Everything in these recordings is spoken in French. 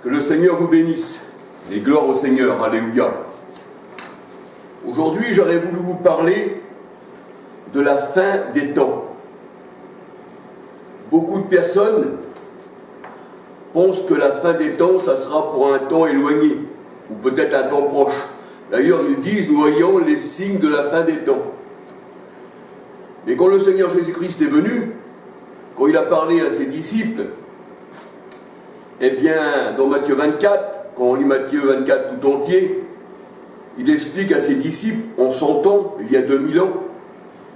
Que le Seigneur vous bénisse, et gloire au Seigneur, alléluia. Aujourd'hui, j'aurais voulu vous parler de la fin des temps. Beaucoup de personnes pensent que la fin des temps, ça sera pour un temps éloigné, ou peut-être un temps proche. D'ailleurs, ils disent, nous voyons les signes de la fin des temps. Mais quand le Seigneur Jésus-Christ est venu, quand il a parlé à ses disciples, eh bien, dans Matthieu 24, quand on lit Matthieu 24 tout entier, il explique à ses disciples, en 100 ans, il y a 2000 ans,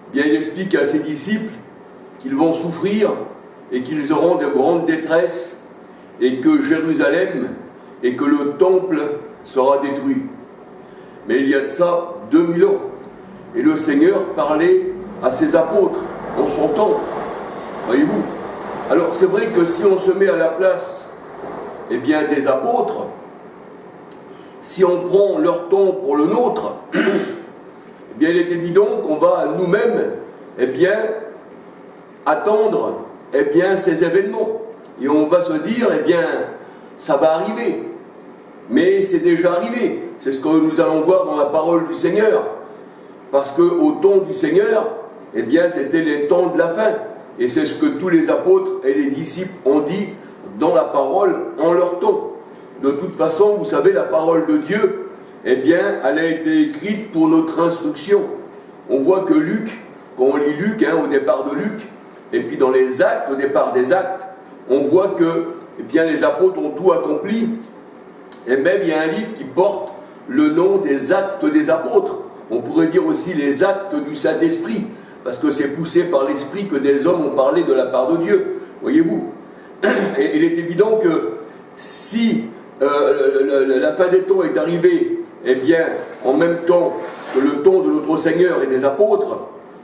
eh bien, il explique à ses disciples qu'ils vont souffrir et qu'ils auront de grandes détresses et que Jérusalem et que le temple sera détruit. Mais il y a de ça 2000 ans. Et le Seigneur parlait à ses apôtres en son temps. Voyez-vous? Alors c'est vrai que si on se met à la place eh bien, des apôtres, si on prend leur temps pour le nôtre, eh bien, il est évident qu'on va nous-mêmes eh bien, attendre eh bien, ces événements. Et on va se dire, eh bien, ça va arriver. Mais c'est déjà arrivé. C'est ce que nous allons voir dans la parole du Seigneur. Parce qu'au temps du Seigneur, eh bien, c'était les temps de la fin. Et c'est ce que tous les apôtres et les disciples ont dit dans la parole en leur temps. De toute façon, vous savez, la parole de Dieu, eh bien, elle a été écrite pour notre instruction. On voit que Luc, quand on lit Luc, au départ de Luc, et puis dans les actes, au départ des actes, on voit que eh bien, les apôtres ont tout accompli. Et même, il y a un livre qui porte le nom des actes des apôtres. On pourrait dire aussi les actes du Saint-Esprit, parce que c'est poussé par l'Esprit que des hommes ont parlé de la part de Dieu. Voyez-vous? Et il est évident que si la fin des temps est arrivée, eh bien, en même temps que le temps de notre Seigneur et des apôtres,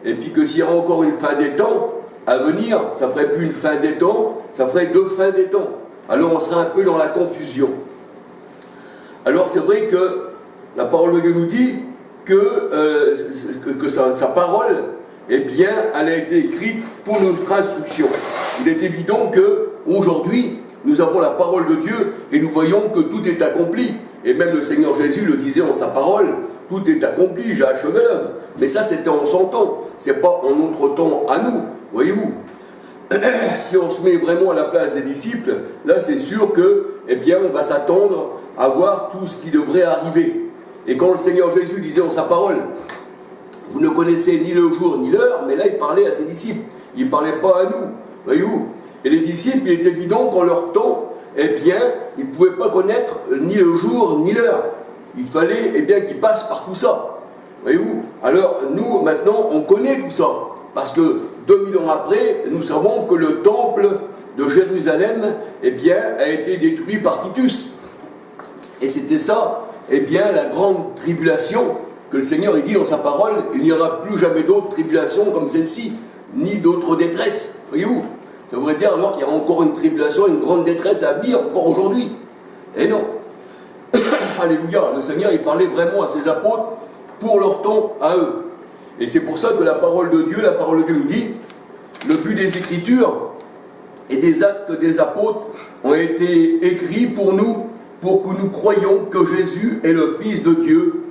et puis que s'il y aura encore une fin des temps à venir, ça ne ferait plus une fin des temps, ça ferait deux fins des temps. Alors on serait un peu dans la confusion. Alors c'est vrai que la parole de Dieu nous dit que sa parole, eh bien, elle a été écrite pour notre instruction. Il est évident qu'aujourd'hui, nous avons la parole de Dieu et nous voyons que tout est accompli. Et même le Seigneur Jésus le disait en sa parole, tout est accompli, j'ai achevé l'œuvre. Mais ça, c'était en son temps, c'est pas en notre temps à nous, voyez-vous. Si on se met vraiment à la place des disciples, là, c'est sûr que, eh bien, on va s'attendre à voir tout ce qui devrait arriver. Et quand le Seigneur Jésus disait en sa parole, vous ne connaissez ni le jour ni l'heure, mais là, il parlait à ses disciples. Il ne parlait pas à nous, voyez-vous. Et les disciples, il est évident qu'en leur temps, eh bien, ils ne pouvaient pas connaître ni le jour ni l'heure. Il fallait, eh bien, qu'ils passent par tout ça, voyez-vous. Alors, nous, maintenant, on connaît tout ça, parce que 2000 ans après, nous savons que le temple de Jérusalem, eh bien, a été détruit par Titus. Et c'était ça, eh bien, la grande tribulation que le Seigneur dit dans sa parole, il n'y aura plus jamais d'autres tribulations comme celle-ci, ni d'autres détresses, voyez-vous. Ça voudrait dire alors qu'il y aura encore une tribulation, une grande détresse à venir, encore aujourd'hui. Et non. Alléluia, le Seigneur, il parlait vraiment à ses apôtres pour leur temps à eux. Et c'est pour ça que la parole de Dieu nous dit, le but des Écritures et des actes des apôtres ont été écrits pour nous, pour que nous croyions que Jésus est le Fils de Dieu,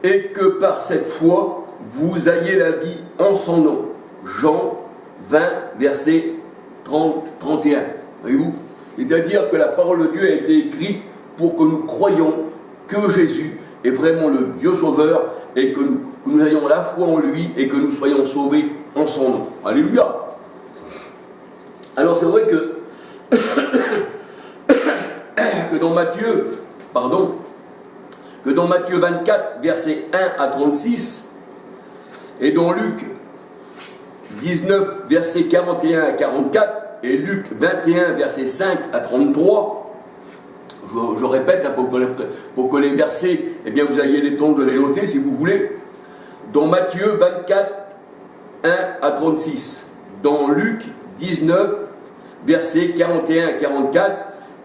et que par cette foi, vous ayez la vie en son nom. Jean 20, verset 30-31. Voyez-vous? C'est-à-dire que la parole de Dieu a été écrite pour que nous croyions que Jésus est vraiment le Dieu sauveur et que nous ayons la foi en lui et que nous soyons sauvés en son nom. Alléluia! Alors c'est vrai que dans Matthieu 24, versets 1 à 36, et dans Luc 19, versets 41 à 44, et Luc 21, versets 5 à 33, je répète pour que les versets, eh bien vous ayez les temps de les noter si vous voulez. Dans Matthieu 24, 1 à 36, dans Luc 19, versets 41 à 44,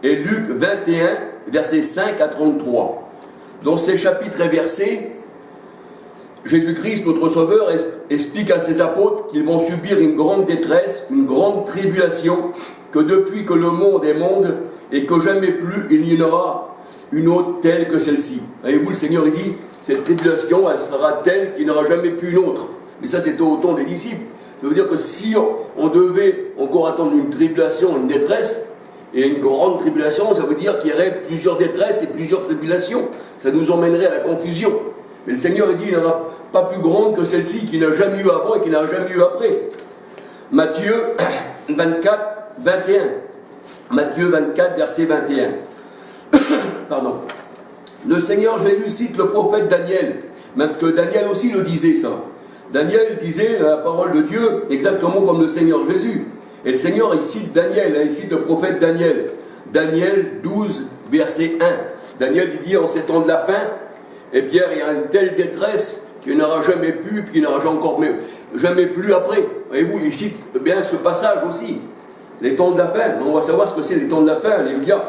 et Luc 21, versets 5 à 33. Dans ces chapitres et versets, Jésus-Christ, notre Sauveur, explique à ses apôtres qu'ils vont subir une grande détresse, une grande tribulation, que depuis que le monde est monde, et que jamais plus il n'y en aura une autre telle que celle-ci. Voyez-vous, le Seigneur il dit, cette tribulation, elle sera telle qu'il n'y aura jamais plus une autre. Et ça, c'est au temps des disciples. Ça veut dire que si on devait encore attendre une tribulation, une détresse, et une grande tribulation, ça veut dire qu'il y aurait plusieurs détresses et plusieurs tribulations. Ça nous emmènerait à la confusion. Mais le Seigneur il dit, il n'y en aura pas plus grande que celle-ci, qu'il n'a jamais eu avant et qu'il n'a jamais eu après. Matthieu 24, 21. Matthieu 24, verset 21. Pardon. Le Seigneur Jésus cite le prophète Daniel, même que Daniel aussi le disait ça. Daniel disait la parole de Dieu exactement comme le Seigneur Jésus. Et le Seigneur, il cite Daniel, il cite le prophète Daniel. Daniel 12, verset 1. Daniel, il dit, en ces temps de la fin, eh bien, il y a une telle détresse qu'il n'aura jamais pu, puis qu'il n'aura jamais plus après. Voyez-vous, il cite bien ce passage aussi. Les temps de la fin. On va savoir ce que c'est les temps de la fin, alléluia.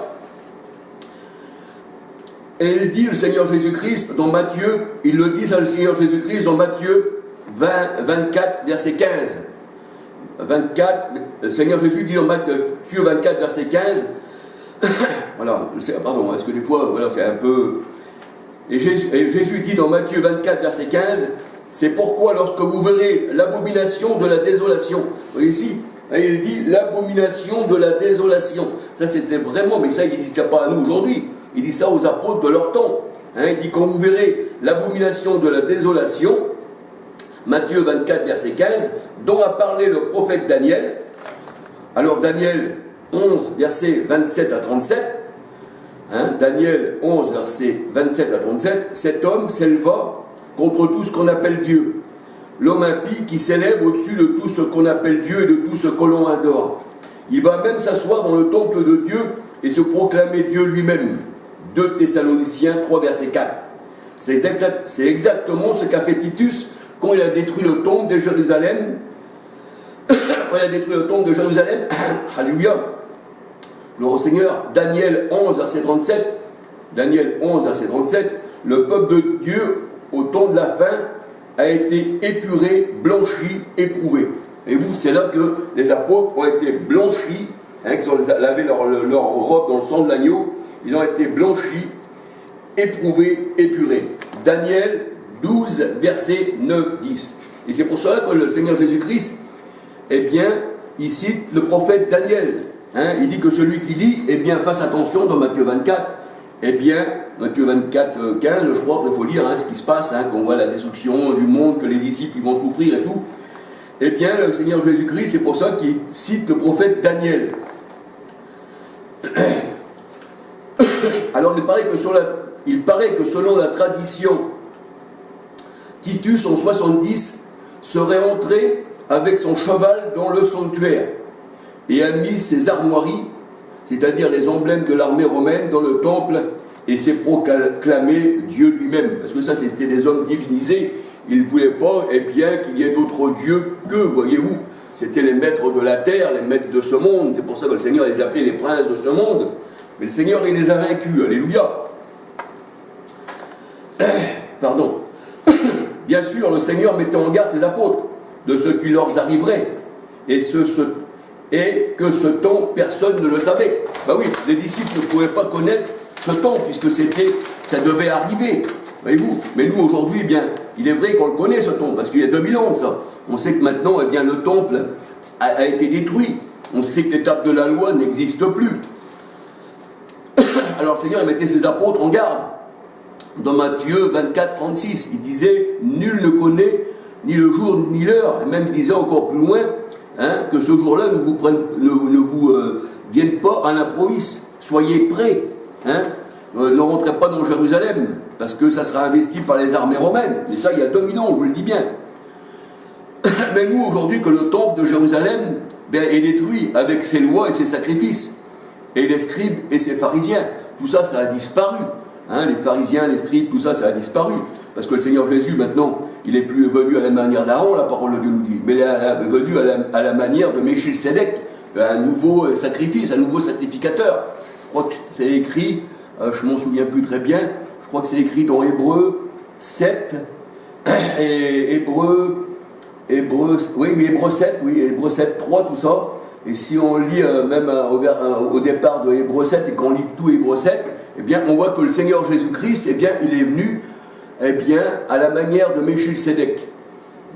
Et il dit, le Seigneur Jésus-Christ, dans Matthieu, il le dit, ça, le Seigneur Jésus-Christ, dans Matthieu 24, verset 15. 24, le Seigneur Jésus dit dans Matthieu 24, verset 15, voilà, pardon, est-ce que des fois, voilà, c'est un peu... Et Jésus dit dans Matthieu 24, verset 15, c'est pourquoi lorsque vous verrez l'abomination de la désolation, vous voyez ici, il dit l'abomination de la désolation, ça c'était vraiment, mais ça il ne dit pas à nous aujourd'hui, il dit ça aux apôtres de leur temps, il dit quand vous verrez l'abomination de la désolation, Matthieu 24, verset 15, dont a parlé le prophète Daniel. Alors Daniel 11, verset 27 à 37, Daniel 11, verset 27 à 37, cet homme s'éleva contre tout ce qu'on appelle Dieu. L'homme impie qui s'élève au-dessus de tout ce qu'on appelle Dieu et de tout ce que l'on adore. Il va même s'asseoir dans le temple de Dieu et se proclamer Dieu lui-même. 2 Thessaloniciens 3, verset 4. C'est exactement ce qu'a fait Titus quand il a détruit le temple de Jérusalem. Quand il a détruit le temple de Jérusalem, alléluia, le Seigneur, Daniel 11, verset 37, Daniel 11, verset 37, le peuple de Dieu, au temps de la fin, a été épuré, blanchi, éprouvé. Et vous, c'est là que les apôtres ont été blanchis, qu'ils ont lavé leur robe dans le sang de l'agneau, ils ont été blanchis, éprouvés, épurés. Daniel 12, verset 9, 10. Et c'est pour cela que le Seigneur Jésus-Christ, eh bien, il cite le prophète Daniel. Il dit que celui qui lit, eh bien, fasse attention dans Matthieu 24. Eh bien, Matthieu 24, 15, je crois qu'il faut lire ce qui se passe, qu'on voit la destruction du monde, que les disciples ils vont souffrir et tout. Eh bien, le Seigneur Jésus-Christ, c'est pour ça qu'il cite le prophète Daniel. Alors, il paraît que selon la tradition, Titus, en 70, serait entré avec son cheval dans le sanctuaire et a mis ses armoiries, c'est-à-dire les emblèmes de l'armée romaine, dans le temple et s'est proclamé Dieu lui-même. Parce que ça, c'était des hommes divinisés. Ils ne voulaient pas, eh bien, qu'il y ait d'autres dieux qu'eux, voyez-vous. C'était les maîtres de la terre, les maîtres de ce monde. C'est pour ça que le Seigneur les appelait les princes de ce monde. Mais le Seigneur, il les a vaincus. Alléluia. Pardon. Bien sûr, le Seigneur mettait en garde ses apôtres de ce qui leur arriverait. Et que ce temps, personne ne le savait. Ben oui, les disciples ne pouvaient pas connaître ce temps, puisque ça devait arriver. Voyez-vous. Mais nous, aujourd'hui, eh bien, il est vrai qu'on le connaît, ce temps, parce qu'il y a 2000 ans de ça. On sait que maintenant, eh bien, le temple a été détruit. On sait que l'étape de la loi n'existe plus. Alors le Seigneur, il mettait ses apôtres en garde. Dans Matthieu 24, 36, il disait, nul ne connaît ni le jour ni l'heure. Et même il disait encore plus loin, que ce jour-là ne vous vienne pas à l'improviste. Soyez prêts. Ne rentrez pas dans Jérusalem, parce que ça sera investi par les armées romaines. Et ça, il y a 2000 ans, je vous le dis bien. Mais nous, aujourd'hui, que le temple de Jérusalem est détruit avec ses lois et ses sacrifices, et les scribes et ses pharisiens, tout ça, ça a disparu. Les pharisiens, les scribes, tout ça, ça a disparu. Parce que le Seigneur Jésus, maintenant, il n'est plus venu à la manière d'Aaron, la parole de Dieu nous dit, mais il est venu à la manière de Melchisédek, un nouveau sacrifice, un nouveau sacrificateur. Je crois que c'est écrit, je ne m'en souviens plus très bien, je crois que c'est écrit dans Hébreux 7, et Hébreux 7, oui, Hébreux 7, 3, tout ça. Et si on lit même au départ de Hébreux 7 et qu'on lit tout Hébreux 7, eh bien, on voit que le Seigneur Jésus-Christ, eh bien, il est venu, eh bien, à la manière de Melchisédek.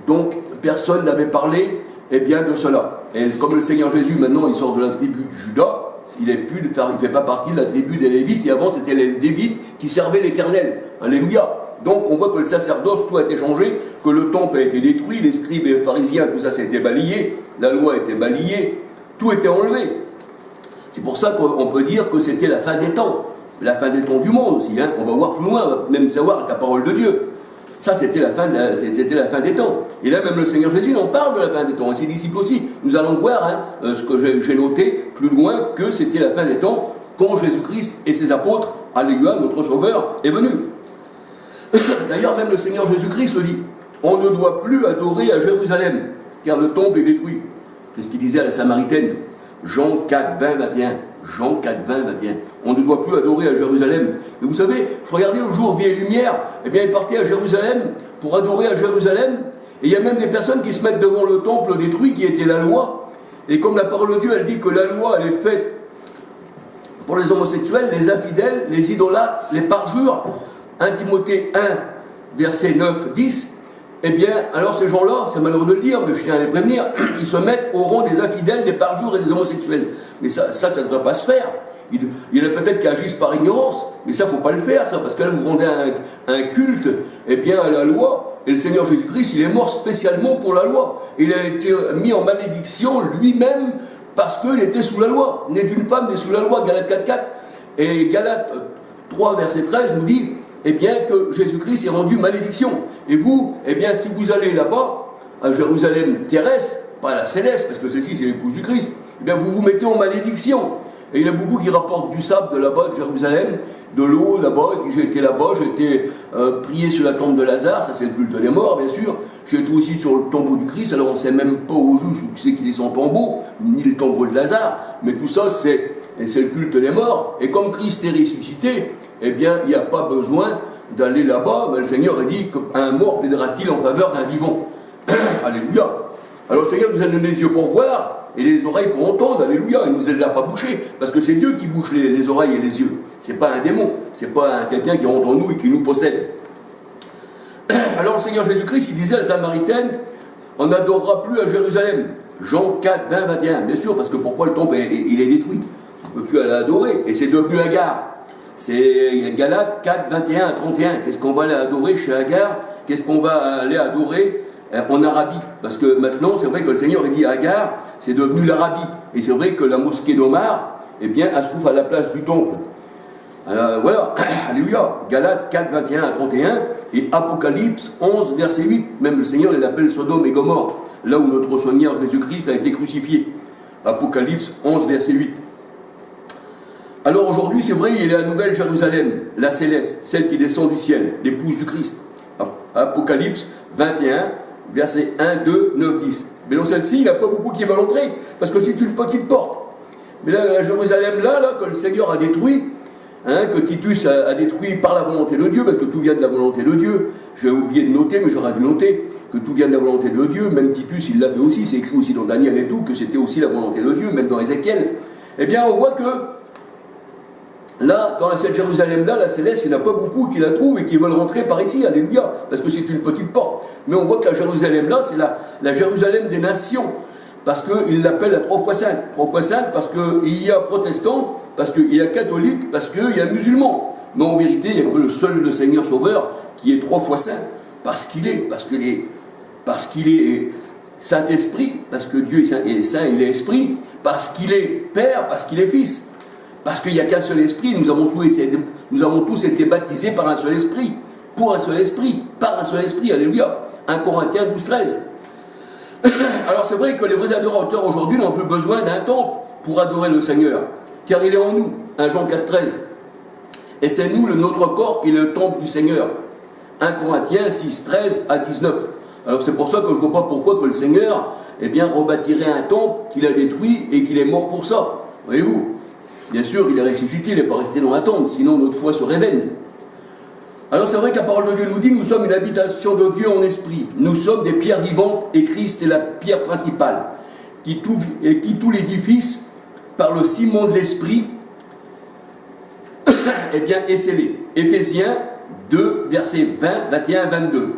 Donc, personne n'avait parlé, eh bien, de cela. Et comme le Seigneur Jésus, maintenant, il sort de la tribu de Juda, il ne fait pas partie de la tribu des Lévites, et avant, c'était les Lévites qui servaient l'Éternel. Alléluia. Donc, on voit que le sacerdoce, tout a été changé, que le temple a été détruit, les scribes et les pharisiens, tout ça, c'était balayé, la loi a été balayée, tout était enlevé. C'est pour ça qu'on peut dire que c'était la fin des temps. La fin des temps du monde aussi, hein. On va voir plus loin, on va même savoir la parole de Dieu. Ça, c'était la fin des temps. Et là, même le Seigneur Jésus en parle de la fin des temps, et ses disciples aussi. Nous allons voir, hein, ce que j'ai noté plus loin, que c'était la fin des temps quand Jésus-Christ et ses apôtres, alléluia, notre Sauveur, est venu. D'ailleurs, même le Seigneur Jésus-Christ le dit. On ne doit plus adorer à Jérusalem, car le temple est détruit. C'est ce qu'il disait à la Samaritaine. Jean 4, 20, 21. Jean 4, 20, 21. On ne doit plus adorer à Jérusalem. Mais vous savez, je regardais le jour Vie et Lumière, eh bien, ils partaient à Jérusalem pour adorer à Jérusalem. Et il y a même des personnes qui se mettent devant le temple détruit qui était la loi. Et comme la parole de Dieu, elle dit que la loi, elle est faite pour les homosexuels, les infidèles, les idolâtres, les parjures. 1 Timothée 1, verset 9, 10. Eh bien, alors ces gens-là, c'est malheureux de le dire, mais je tiens à les prévenir, ils se mettent au rang des infidèles, des parjures et des homosexuels. Mais ça ne devrait pas se faire. Il y en a peut-être qui agissent par ignorance, mais ça, il ne faut pas le faire, ça, parce que là, vous rendez un culte, eh bien, à la loi, et le Seigneur Jésus-Christ, il est mort spécialement pour la loi. Il a été mis en malédiction lui-même parce qu'il était sous la loi. Né d'une femme, né sous la loi, Galates 4, 4. Et Galates 3, verset 13 nous dit, eh bien, que Jésus-Christ est rendu malédiction. Et vous, eh bien, si vous allez là-bas, à Jérusalem terrestre, pas à la céleste, parce que celle-ci, c'est l'épouse du Christ, eh bien, vous vous mettez en malédiction. Et il y en a beaucoup qui rapportent du sable de là-bas, de Jérusalem, de l'eau là-bas, et puis j'ai été là-bas, j'ai été prié sur la tombe de Lazare, ça c'est le culte des morts, bien sûr. J'ai été aussi sur le tombeau du Christ, alors on ne sait même pas au juste où c'est qu'il est son tombeau, ni le tombeau de Lazare, mais tout ça, c'est le culte des morts. Et comme Christ est ressuscité, eh bien, il n'y a pas besoin d'aller là-bas, mais le Seigneur a dit qu'un mort plaidera-t-il en faveur d'un vivant. Alléluia. Alors le Seigneur nous a donné les yeux pour voir, et les oreilles pour entendre, alléluia, il ne nous a pas bouchés, parce que c'est Dieu qui bouche les oreilles et les yeux. C'est pas un démon, c'est pas quelqu'un qui rentre en nous et qui nous possède. Alors le Seigneur Jésus-Christ, il disait à la Samaritaine, on n'adorera plus à Jérusalem. Jean 4, 20, 21. Bien sûr, parce que pourquoi le temple il est détruit? On ne peut plus aller adorer, et c'est devenu Agar. C'est Galates 4, 21 à 31. Qu'est-ce qu'on va aller adorer chez Agar? Qu'est-ce qu'on va aller adorer en Arabie? Parce que maintenant, c'est vrai que le Seigneur il dit à Agar, c'est devenu l'Arabie. Et c'est vrai que la mosquée d'Omar, eh bien, elle se trouve à la place du temple. Alors, voilà, alléluia. Galates 4, 21 à 31 et Apocalypse 11, verset 8. Même le Seigneur, il appelle Sodome et Gomorrhe, là où notre Seigneur Jésus-Christ a été crucifié. Apocalypse 11, verset 8. Alors aujourd'hui, c'est vrai, il y a la nouvelle Jérusalem, la céleste, celle qui descend du ciel, l'épouse du Christ. Apocalypse 21, versets 1, 2, 9, 10. Mais dans celle-ci, il n'y a pas beaucoup qui veulent entrer, parce que c'est une petite porte. Mais là, la Jérusalem, là, que le Seigneur a détruit, que Titus a détruit par la volonté de Dieu, parce que tout vient de la volonté de Dieu. J'ai oublié de noter, mais j'aurais dû noter, que tout vient de la volonté de Dieu. Même Titus, il l'a fait aussi, c'est écrit aussi dans Daniel et tout, que c'était aussi la volonté de Dieu, même dans Ézéchiel. Eh bien, on voit que là, dans cette Jérusalem-là, la céleste, il n'y en a pas beaucoup qui la trouvent et qui veulent rentrer par ici, alléluia, parce que c'est une petite porte. Mais on voit que la Jérusalem-là, c'est la Jérusalem des nations, parce qu'il l'appelle la 3 fois sainte. 3 fois sainte parce qu'il y a protestants, parce qu'il y a catholiques, parce qu'il y a musulmans. Mais en vérité, il n'y a que le seul le Seigneur Sauveur qui est 3 fois saint, parce qu'il est Saint-Esprit, parce que Dieu est saint, il est esprit, parce qu'il est Père, parce qu'il est Fils. Parce qu'il n'y a qu'un seul esprit, nous avons tous été baptisés par un seul esprit, pour un seul esprit, par un seul esprit, alléluia. 1 Corinthiens 12, 13. Alors c'est vrai que les vrais adorateurs aujourd'hui n'ont plus besoin d'un temple pour adorer le Seigneur, car il est en nous, 1 Jean 4, 13. Et c'est nous, notre corps, qui est le temple du Seigneur. 1 Corinthiens 6, 13 à 19. Alors c'est pour ça que je ne vois pas pourquoi que le Seigneur, eh bien, rebâtirait un temple qu'il a détruit et qu'il est mort pour ça. Voyez-vous? Bien sûr, il est ressuscité, il n'est pas resté dans la tombe, sinon notre foi serait vaine. Alors c'est vrai que la parole de Dieu nous dit, nous sommes une habitation de Dieu en esprit. Nous sommes des pierres vivantes et Christ est la pierre principale. qui tout l'édifice par le ciment de l'esprit eh bien, est scellé. Éphésiens 2, versets 20, 21, 22.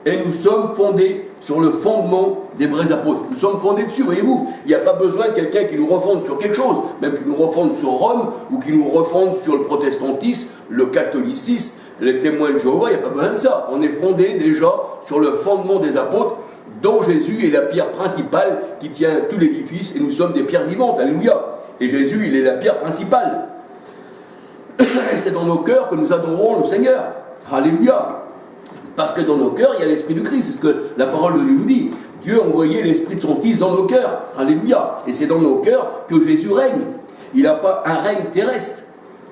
Et nous sommes fondés sur le fondement des vrais apôtres. Nous sommes fondés dessus, voyez-vous. Il n'y a pas besoin de quelqu'un qui nous refonde sur quelque chose, même qui nous refonde sur Rome, ou qui nous refonde sur le protestantisme, le catholicisme, les témoins de Jéhovah, il n'y a pas besoin de ça. On est fondé déjà sur le fondement des apôtres, dont Jésus est la pierre principale qui tient tout l'édifice, et nous sommes des pierres vivantes, alléluia. Et Jésus, il est la pierre principale. Et c'est dans nos cœurs que nous adorons le Seigneur. Alléluia. Parce que dans nos cœurs, il y a l'Esprit du Christ. C'est ce que la parole de Dieu nous dit. Dieu a envoyé l'Esprit de son Fils dans nos cœurs. Alléluia. Et c'est dans nos cœurs que Jésus règne. Il n'a pas un règne terrestre.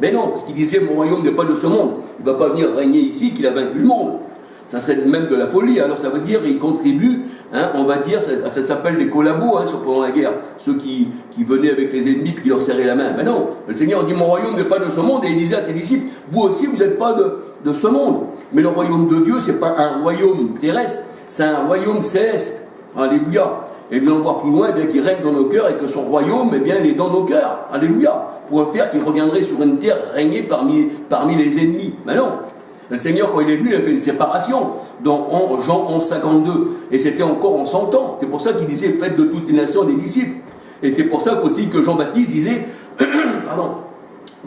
Mais non, parce qu'il disait, mon royaume n'est pas de ce monde. Il ne va pas venir régner ici qu'il a vaincu le monde. Ça serait même de la folie. Alors ça veut dire qu'il contribue, on va dire, ça s'appelle les collabos pendant la guerre. Ceux qui venaient avec les ennemis et qui leur serraient la main. Mais non, le Seigneur dit, mon royaume n'est pas de ce monde. Et il disait à ses disciples, vous aussi, vous n'êtes pas de ce monde. Mais le royaume de Dieu, ce n'est pas un royaume terrestre, c'est un royaume céleste. Alléluia. Et nous allons voir plus loin, eh bien, qu'il règne dans nos cœurs et que son royaume, eh bien, il est dans nos cœurs. Alléluia. Pour faire qu'il reviendrait sur une terre régner parmi les ennemis. Mais non. Le Seigneur, quand il est venu, il a fait une séparation dans Jean 11, 52. Et c'était encore en 100 ans. C'est pour ça qu'il disait, faites de toutes les nations des disciples. Et c'est pour ça aussi que Jean-Baptiste disait, pardon,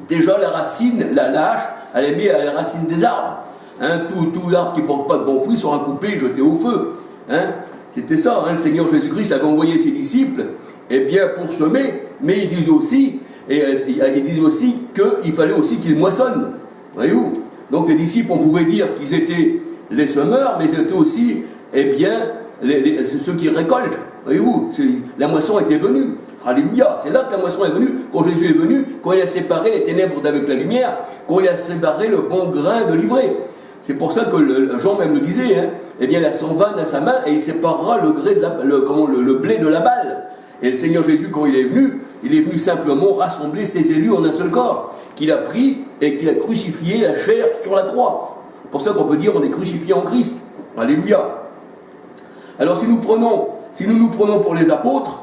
déjà la racine, la hache, elle est mise à la racine des arbres. Tout arbre qui ne porte pas de bons fruits sera coupé et jeté au feu. C'était ça, le Seigneur Jésus-Christ avait envoyé ses disciples, eh bien, pour semer, mais il disait aussi qu'il fallait aussi qu'ils moissonnent. Voyez-vous? Donc les disciples, on pouvait dire qu'ils étaient les semeurs, mais ils étaient aussi, eh bien, ceux qui récoltent. Voyez-vous? La moisson était venue. Alléluia. C'est là que la moisson est venue. Quand Jésus est venu, quand il a séparé les ténèbres d'avec la lumière, quand il a séparé le bon grain de l'ivraie. C'est pour ça que Jean même le disait, eh bien, la vanne à sa main et il séparera le blé de la balle. Et le Seigneur Jésus, quand il est venu simplement rassembler ses élus en un seul corps, qu'il a pris et qu'il a crucifié la chair sur la croix. C'est pour ça qu'on peut dire on est crucifié en Christ. Alléluia. Alors si nous nous prenons pour les apôtres,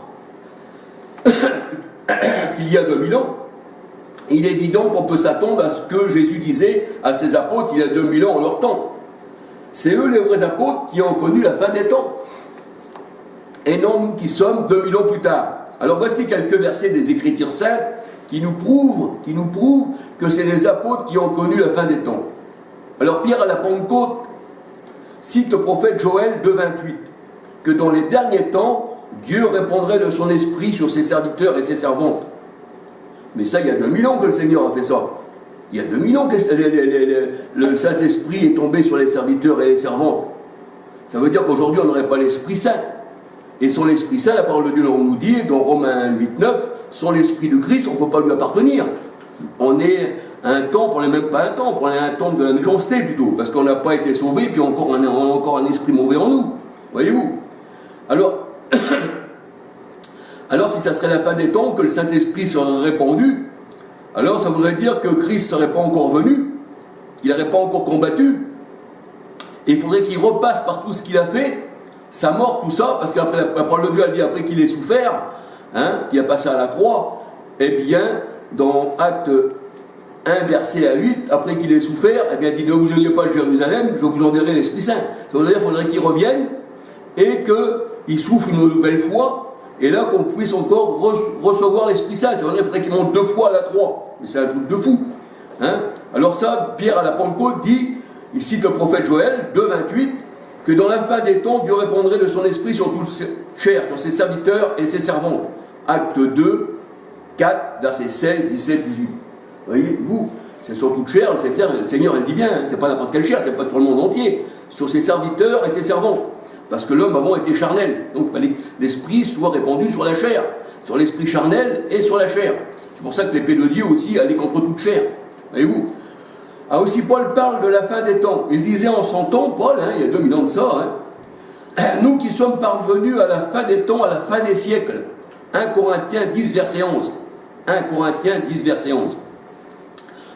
qu'il y a 2000 ans, il est évident qu'on peut s'attendre à ce que Jésus disait à ses apôtres il y a 2000 ans en leur temps. C'est eux les vrais apôtres qui ont connu la fin des temps. Et non nous qui sommes 2000 ans plus tard. Alors voici quelques versets des Écritures saintes qui nous prouvent que c'est les apôtres qui ont connu la fin des temps. Alors Pierre à la Pentecôte cite le prophète Joël 2,28, que dans les derniers temps, Dieu répandrait de son esprit sur ses serviteurs et ses servantes. Mais ça, il y a 2000 ans que le Seigneur a fait ça. Il y a 2000 ans que le Saint-Esprit est tombé sur les serviteurs et les servantes. Ça veut dire qu'aujourd'hui, on n'aurait pas l'Esprit Saint. Et sans l'Esprit Saint, la parole de Dieu nous dit, dans Romains 8,9, sans l'Esprit de Christ, on ne peut pas lui appartenir. On est un temple, on n'est même pas un temple, on est un temple de la méchanceté plutôt, parce qu'on n'a pas été sauvé, puis on a encore un esprit mauvais en nous. Voyez-vous? Alors si ça serait la fin des temps, que le Saint-Esprit serait répandu, alors ça voudrait dire que Christ ne serait pas encore venu, qu'il n'aurait pas encore combattu, et il faudrait qu'il repasse par tout ce qu'il a fait, sa mort, tout ça, parce qu'après la parole de Dieu, elle dit après qu'il ait souffert, qu'il a passé à la croix, eh bien, dans Acte 1, verset à 8, après qu'il ait souffert, eh bien, il dit, ne vous ayez pas de Jérusalem, je vous enverrai l'Esprit Saint. Ça veut dire qu'il faudrait qu'il revienne, et qu'il souffre une nouvelle fois, et là qu'on puisse encore recevoir l'Esprit Saint. Ça veut dire qu'il faudrait qu'il monte 2 fois à la croix. Mais c'est un truc de fou. Alors ça, Pierre à la Pentecôte dit, il cite le prophète Joël 2,28, que dans la fin des temps, Dieu répandrait de son esprit sur toute chair, sur ses serviteurs et ses servantes. Acte 2, 4, versets 16, 17, 18. Voyez-vous, c'est sur toute chair, le Seigneur, il dit bien, c'est pas n'importe quelle chair, c'est pas sur le monde entier, sur ses serviteurs et ses servantes. Parce que l'homme avant était charnel, donc l'esprit soit répandu sur la chair, sur l'esprit charnel et sur la chair. C'est pour ça que l'épée de Dieu aussi allait contre toute chair. Voyez-vous. Ah, aussi Paul parle de la fin des temps. Il disait en son temps, Paul, il y a 2000 ans de ça, nous qui sommes parvenus à la fin des temps, à la fin des siècles. 1 Corinthiens 10, verset 11. 1 Corinthiens 10, verset 11.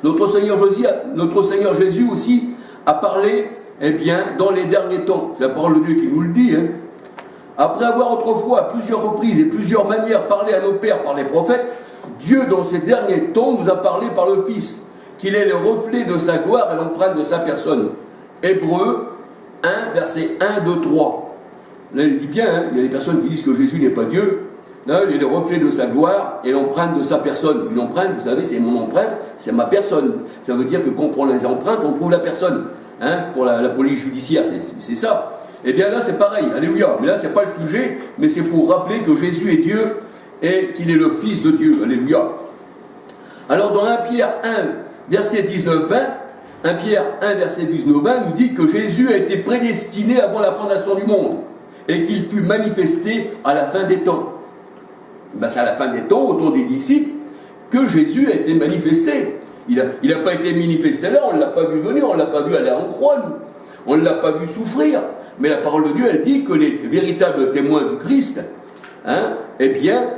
Notre Seigneur Jésus aussi a parlé, eh bien, dans les derniers temps. C'est la parole de Dieu qui nous le dit. Après avoir autrefois, à plusieurs reprises et plusieurs manières, parlé à nos pères par les prophètes, Dieu, dans ces derniers temps, nous a parlé par le Fils, qu'il est le reflet de sa gloire et l'empreinte de sa personne. Hébreux 1, verset 1, 2, 3. Là, il dit bien, il y a des personnes qui disent que Jésus n'est pas Dieu. Là, il est le reflet de sa gloire et l'empreinte de sa personne. Une empreinte, vous savez, c'est mon empreinte, c'est ma personne. Ça veut dire que quand on prend les empreintes, on trouve la personne. Pour la police judiciaire, c'est ça. Et bien là, c'est pareil, alléluia. Mais là, c'est pas le sujet, mais c'est pour rappeler que Jésus est Dieu et qu'il est le Fils de Dieu, alléluia. Alors, dans 1 Pierre 1, verset 19-20, 1 Pierre 1, verset 19-20, nous dit que Jésus a été prédestiné avant la fondation du monde et qu'il fut manifesté à la fin des temps. Ben, c'est à la fin des temps, au temps des disciples, que Jésus a été manifesté. Il n'a pas été manifesté là, on ne l'a pas vu venir, on ne l'a pas vu aller en croix, nous. On ne l'a pas vu souffrir. Mais la parole de Dieu, elle dit que les véritables témoins du Christ, eh bien,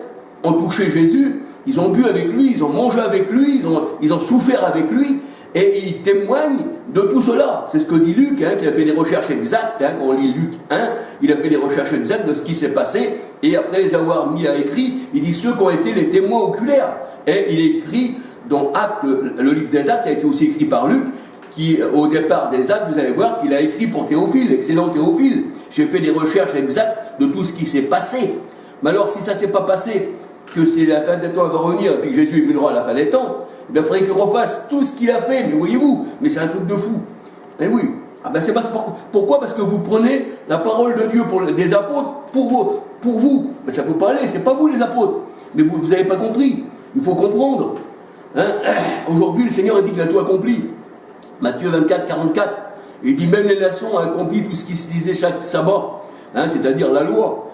ont touché Jésus, ils ont bu avec lui, ils ont mangé avec lui, ils ont souffert avec lui, et ils témoignent de tout cela. C'est ce que dit Luc, qui a fait des recherches exactes, quand on lit Luc 1, il a fait des recherches exactes de ce qui s'est passé, et après les avoir mis à écrit, il dit ceux qui ont été les témoins oculaires. Et il écrit dans Actes, le livre des Actes a été aussi écrit par Luc, qui, au départ des Actes, vous allez voir qu'il a écrit pour Théophile, excellent Théophile. J'ai fait des recherches exactes de tout ce qui s'est passé. Mais alors, si ça ne s'est pas passé, que c'est la fin des temps va revenir, et puis que Jésus est venu à la fin des temps, il faudrait qu'il refasse tout ce qu'il a fait, mais voyez-vous, mais c'est un truc de fou. Eh oui, c'est pas pourquoi? Parce que vous prenez la parole de Dieu des apôtres pour vous. Mais ça ne peut pas aller, c'est pas vous les apôtres. Mais vous n'avez pas compris. Il faut comprendre. Aujourd'hui, le Seigneur a dit qu'il a tout accompli. Matthieu 24, 44. Il dit même les nations ont accompli tout ce qui se disait chaque sabbat, c'est-à-dire la loi.